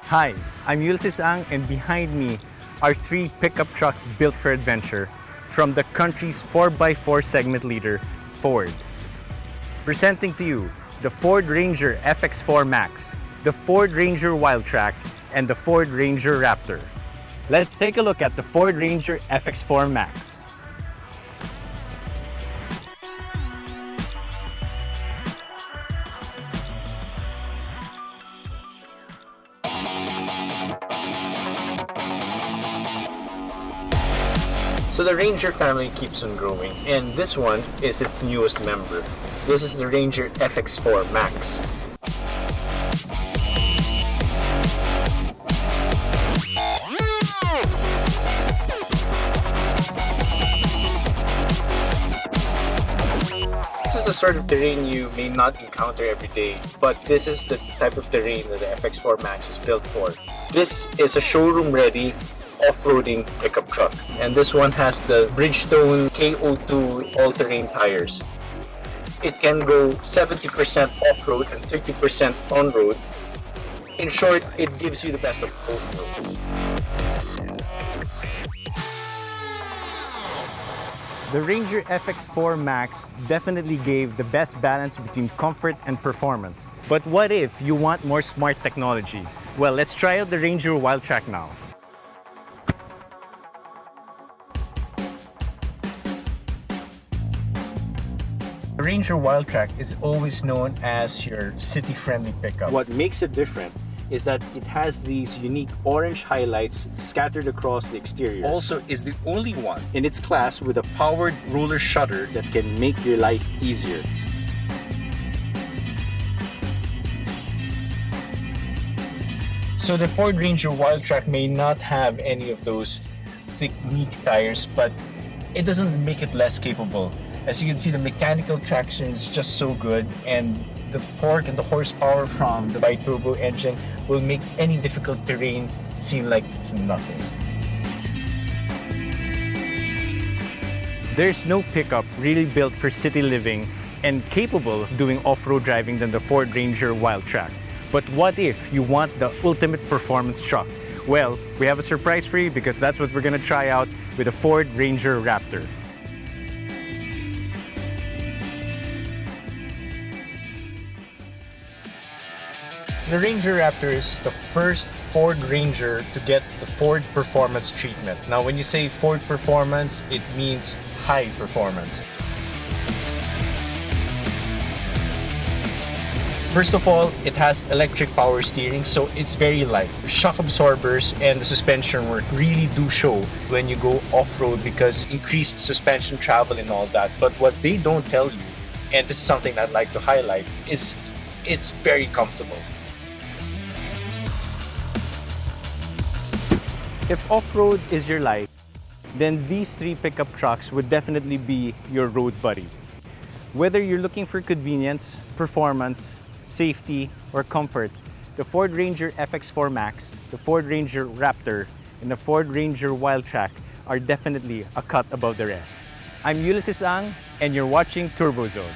Hi, I'm Ulysses Ang, and behind me are three pickup trucks built for adventure from the country's 4x4 segment leader, Ford. Presenting to you the Ford Ranger FX4 Max, the Ford Ranger Wildtrak, and the Ford Ranger Raptor. Let's take a look at the Ford Ranger FX4 Max. So the Ranger family keeps on growing, and this one is its newest member. This is the Ranger FX4 Max. This is the sort of terrain you may not encounter every day, but this is the type of terrain that the FX4 Max is built for. This is a showroom-ready off-roading pickup truck, and this one has the Bridgestone KO2 all-terrain tires. It can go 70% off-road and 30% on-road. In short, it gives you the best of both worlds. The Ranger FX4 Max definitely gave the best balance between comfort and performance. But what if you want more smart technology? Well, let's try out the Ranger Wildtrak now. The Ranger Wildtrak is always known as your city-friendly pickup. What makes it different is that it has these unique orange highlights scattered across the exterior. Also is the only one in its class with a powered roller shutter that can make your life easier. So the Ford Ranger Wildtrak may not have any of those thick, neat tires, but it doesn't make it less capable. As you can see, the mechanical traction is just so good, and the torque and the horsepower from the bi-turbo engine will make any difficult terrain seem like it's nothing. There's no pickup really built for city living and capable of doing off-road driving than the Ford Ranger Wildtrak. But what if you want the ultimate performance truck? Well, we have a surprise for you because that's what we're gonna try out with the Ford Ranger Raptor. The Ranger Raptor is the first Ford Ranger to get the Ford Performance treatment. Now, when you say Ford Performance, it means high performance. First of all, it has electric power steering, so it's very light. The shock absorbers and the suspension work really do show when you go off-road because increased suspension travel and all that. But what they don't tell you, and this is something I'd like to highlight, is it's very comfortable. If off-road is your life, then these three pickup trucks would definitely be your road buddy. Whether you're looking for convenience, performance, safety, or comfort, the Ford Ranger FX4 Max, the Ford Ranger Raptor, and the Ford Ranger Wildtrak are definitely a cut above the rest. I'm Ulysses Ang, and you're watching Turbo Zone.